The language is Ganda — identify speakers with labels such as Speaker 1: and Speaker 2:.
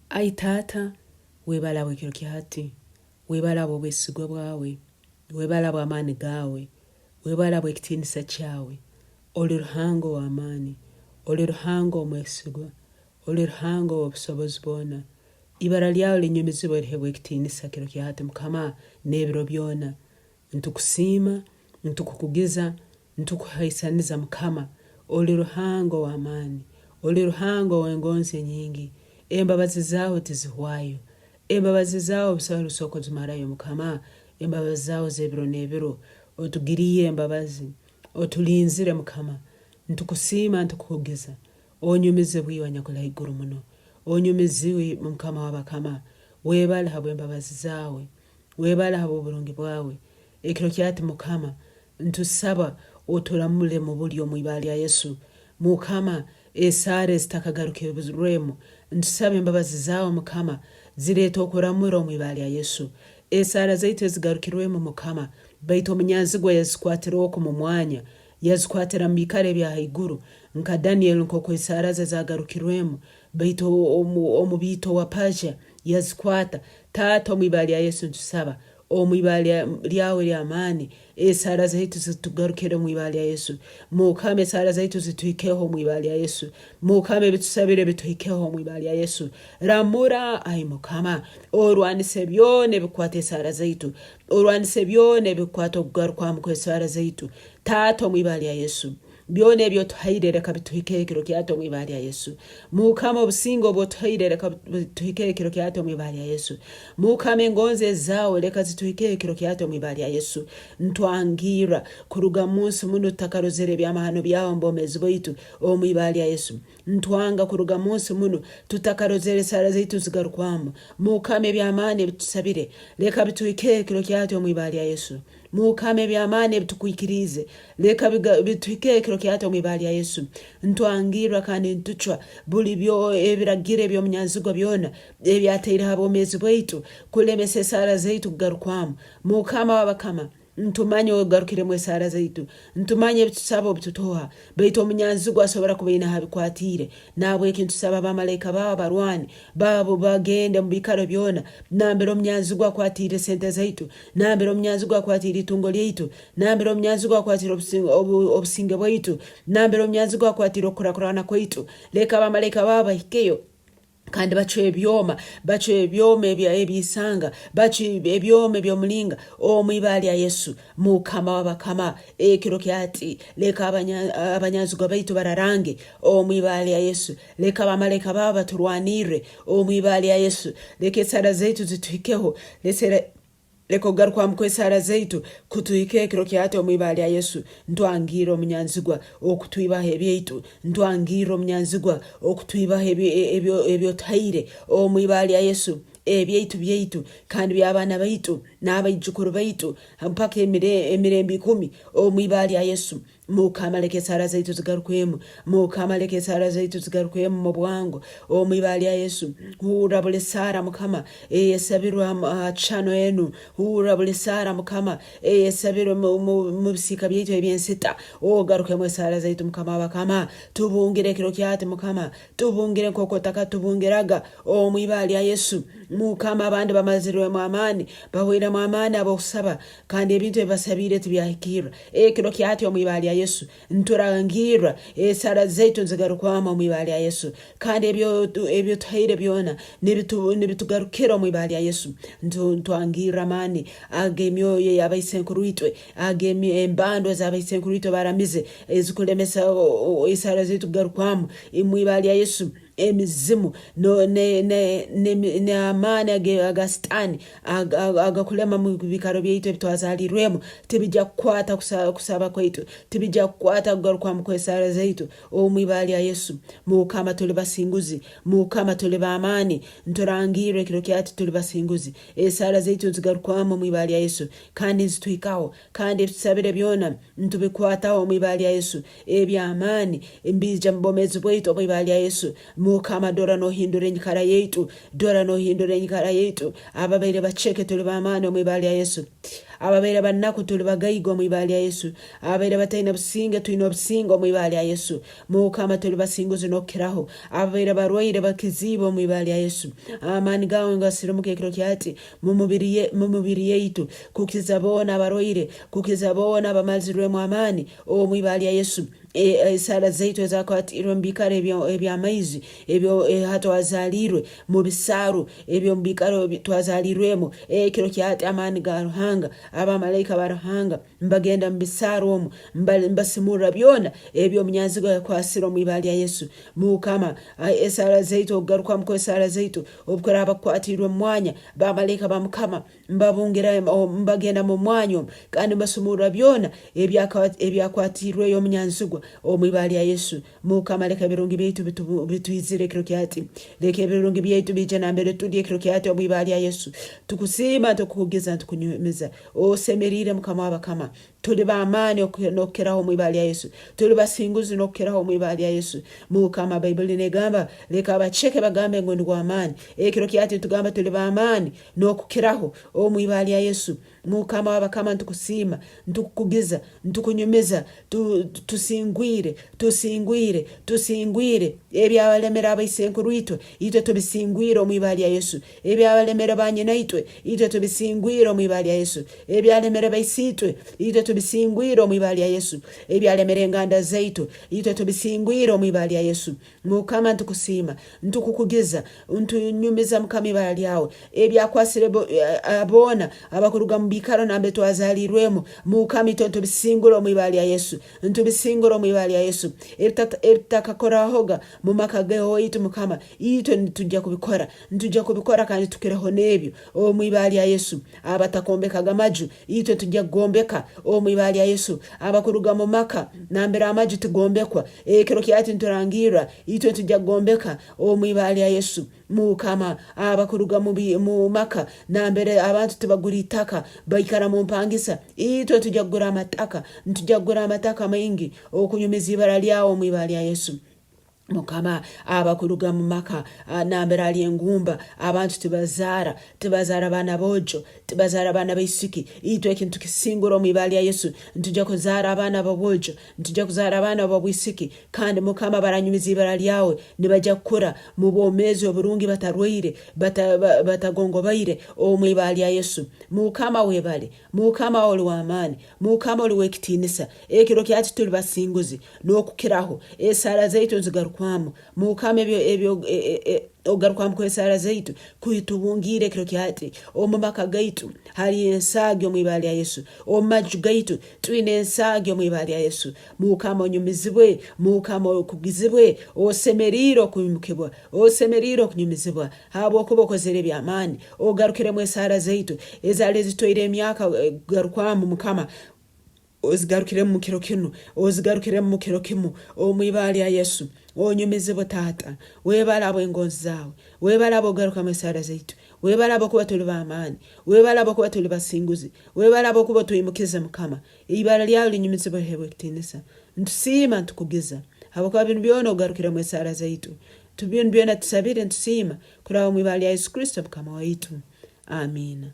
Speaker 1: Ai TAATA, webala bwe kiro kyati, webala bw'obwesigwa bwawe, webala bw'amaani gaawe, webala bw'ekitiinisa kyawe. Oli Ruhanga w'amaani, oli Ruhanga omwesigwa, oli Ruhanga w'obusobozi bwona. Ibara lyawe linyumizibwe lihebwe ekitiinisa kiro kyati Mukama n'ebiro byona. Ntukusiima, ntukukugiza, ntukuhaisaniza Mukama. Oli Ruhanga w'amaani, oli Ruhanga w'engonzi nyingi. Embabazi zawe tizihwayo, embabazi zawe busaho soko zimarayo Mukama. Embabazi zawe z'ebiro n'ebiro, otugiriye embabazi, otulinzire Mukama. Ntukusiima, ntukukugiza, onyumize bwiwa nyakula iguru muno, onyumiziwe Mukama w'abakama. Webala habwe embabazi zawe, webala habwe obulungi bwawe. Ekiro kyati Mukama, ntusaba otulamule mu bulyo mu ibali ya Yesu. Mukama, esare zitakagarukirirwemo, ntusaba embabazi zawe Mukama zireeta okuramura mu ibali ya Yesu. Esara zaitu zigarukirwemo Mukama, baitu omunyazigwa yazikwatira oku mu mwanya, yazikwatira mu bikare bya haiguru, nka Daniel nkoko esara ze zagarukirwemo, baitu omubito wa Paja yazikwata. TAATA mu ibali ya Yesu ntusaba mu ibali lyawe ly'amaani, esara zaitu zitugarukire mu ibali ya Yesu. Mukama, esara zaitu zituhikeho mu ibali ya Yesu. Mukama, bitusabire bituhikeho mu ibali ya Yesu. Ramura ai Mukama, orwanise byone bikwata esara zaitu, orwanise byone bikwata okugarukamu kw'esara zaitu. TAATA mu ibali ya Yesu, byone ebyo tuhayire reka bituhike ekiro kyato mu ibali ya Yesu. Mukama, obusingo bwo tuhayire reka bituhike ekiro kyato mu ibali ya Yesu. Mukama, engonze zawe reka zituhike ekiro kyato mu ibali ya Yesu. Ntwangira kuruga munsi muno tutakarozere by'amahano byawe mbomezi baitu mu ibali ya Yesu. Ntwanga kuruga munsi muno tutakarozere sara zaitu zigarukwamu. Mukama, by'amaani bitusabire reka bituhike ekiro kyato mu ibali ya Yesu. Mukama, by'amaani bitukwikirize reka bituhike ekiro kyato mu ibali ya Yesu. Ntwangira kandi ntuchwa buli byo ebiragire byo munyanzigwa byona ebyateire habomezi baitu kulemesa sara zaitu kugarukwamu. Mukama w'abakama, ntumanye ogarukire mu esara zaitu, ntumanye bitusaba bitutoha baitu omunyanzigwa asobora kubaina habikwatire. Nabwe kintusaba bamalayika babo barwani babo bagende mu bikaro byona, nambere omunyanzigwa akwatire sente zaitu, nambere omunyanzigwa akwatire itungo lyaitu, nambere omunyanzigwa akwatire obusinge bwaitu, nambere omunyanzigwa akwatire okurakurana kwaitu. Leka bamalayika babo bahikeyo kandi bachwe ebyoma ebyisanga, bachwe ebyoma ebyomulinga mu ibali ya Yesu. Mukama w'abakama, ekiro kyati leka abanyanzigwa baitu bararange mu ibali ya Yesu. Leka abamalayika babo baturwanire mu ibali ya Yesu. Leka esara zaitu zituhikeho, leko garuka mkwesara zaitu kutuhike ekiro kyate mu ibali ya Yesu. Ntwangira omunyanzigwa okutwibaho ebyaitu, ntwangira omunyanzigwa okutwibaho ebyo tahire mu ibali ya Yesu. Byaitu kandi by'abana baitu n'abaijukuru baitu mpaka emirembe 10 mu ibali ya Yesu. Mukama, leka esara zaitu zigarukwemu, Mukama, leka esara zaitu zigarukwemu mu bwangu mu ibali ya Yesu. Urabule sara Mukama esabirwa chano enu, urabule sara Mukama esabirwa mu bisika byaitu ebyensita. Garuke mu esara zaitu Mukama w'abakama, tubungire ekiro kyate Mukama, tubungire nkoko taka tubungiraga mu ibali ya Yesu. Mukama, abandi bamazirwe mu amaani bahwira mu amaani abosaba kandi ebintu ebasabire tibyahikira ekiro kyate mu ibali ya Yesu. Nturangira esara zaitu nzigarukwama mu ibali ya Yesu, kandi ebyo tuhire byona nibitugarukira mu ibali ya Yesu. Ntwangira amani agemyoyo y'abaisenkuruitwe, agemye embando z'abaisenkuruitwe baramize ezikulemesa esara zaitu kugarukwamu mu ibali ya Yesu. Emizimu ne amani agastani agakulema mu bikaro byaitu bitwazalirwemo tibijja kukwata kusaba kwaitu, tibijja kukwata kugaruka mu kwesara zaitu mu ibali ya Yesu. Mukama, tuli basinguzi, Mukama, tuli bamani, nturangire ekiro kyati tuli basinguzi. Esara zaitu zigarukwamo mu ibali ya Yesu kandi nzituhikaho kandi tusabire byona ntubikwataho mu ibali ya Yesu. Eby'amani mbija mbomezi bwaitu mu ibali ya Yesu. Mukama, dora no hindure enyikara yaitu, dora no hindure enyikara yaitu. Ababaire bacheke tuli bamani mu ibali ya Yesu. ababeera bannaku tuli bagayigo mwibali ya Yesu ababeera bataina businge tulina obusingo mwibali ya Yesu Mukama tuli basinguzi nokiraho ababeera barwaire bakizibo mwibali ya Yesu amani gawe ngasirimuke ekiro kyati mu mubiri yeitu kukiza bona abarwaire kukiza bona abamazirwe mu amani mwibali ya Yesu sala zaitu ezakwatirwe mbikare ebyamaizi ebyo hatwazalirwe mu bisaru ebyo mbikaro twazalirwemo ekiro kyati amani ga Ruhanga abamalayika ba Ruhanga mbagenda mu bisaru omu mbasimura byona ebyo munyanzigo yakwasiro mwibali ya Yesu Mukama esala zaitu ogaruka mu sala zaitu obukora abakwatirwe mwanya bamalayika ba Mukama mbabungira mbagenda mu mwanyo kandi mbasumura byona ebyakwatirwe yo munyanzigo omwibali ya Yesu Mukama leka birungi byetu bitwizire ekiro kyati leka birungi byetu bije nambere tudye ekiro kyati omwibali ya Yesu tukusima tukugiza tukunyumiza semerire Mukama wabakama tuli ba amani okeraho mwibali ya Yesu tuli basinguzi nokeraho mwibali ya Yesu Mukama Bible negamba leka abacheke bagambe ngo ndi amani ekiro kyati tugamba tuli ba amani nokeraho mwibali ya Yesu Mukama wabakama ntukusima ntukugiza ntukunyumiza tusingwire ebyabalemera abayisenkuru itwe ite tubisingwire mwibali ya Yesu ebyabalemera banyina itwe ite tubisingwire mwibali ya Yesu ebyalemera bayisitwe ite tubisingwire mwibali ya Yesu ebyalemera enganda zaitu ite tubisingwire mwibali ya Yesu Mukama ntukusima ntukukugiza ntunyumiza Mukama ibali yawe ebyakwasire abona abakuruga mbikaro nambe twazalirwemo Mukama ito tubisingwire mwibali ya Yesu ntubisinguro mwibali ya Yesu etakakora hoga mu makageo itu Mukama ito ntujja kubikora kandi tukireho nebyo mwibali ya Yesu abatakombeka gamaju ito tujja gombeka mwibali ya Yesu abakuruga mu maka nambera amaju tugombekwa ekiro kyati nturangira ito tujja gombeka mwibali ya Yesu Mukama abakuruga mu maka nambere abantu tubagura itaka bayikara mu mpangisa ito tujja gura amataka ntujja gura amataka maingi okunyumiza ibara lyawo mwibali ya Yesu Mukama abakuruga mu maka nambera ali engumba abantu tibazara bana bojo tibazara bana baisiki ito ekintu kisinguro mwibali ya Yesu ntujja kuzara abana babojo ntujja kuzara abana babwisiki kandi Mukama baranyumiza ibara lyawe nibajja kukura mu bomezi oburungi batarwire batagongo baire mwibali ya Yesu Mukama webale Mukama oli wa amani Mukama oli wekitinisa ekiro kyati tuli basinguzi nokukiraho esala zaitu nzigarukamu Mukama ebyo ogarukamu kwesala zaitu kuitubungire ekiro kyati omumaka gaitu hari ensagyo mwibali ya Yesu omaju gaitu twine ensagyo mwibali ya Yesu Mukama onyumizibwe Mukama okugizibwe osemeriro kuyimukibwa osemeriro kunyumizibwa habo okubokozere byamani ogarukire mwesala zaitu ezale zitoire emyaka garukamu Mukama ozigarukire mu kiro kinu ozigarukire mu kiro kimu mwibali ya Yesu onyumizibwe Taata webala abo engonzi zawe webala abo garuka mwesala zaitu webala abo kuba tuli ba amani webala abo kuba tuli basinguzi webala abo kuba tuyimukiza Mukama ibala lyawe linyumizibwe hebwe kitinisa ntusima ntukugiza abo kwa bintu byona ogarukire mwesala zaitu tubintu byona tusabire ntusima kuraho mwibali ya Yesu Kristo Mukama waitu amina.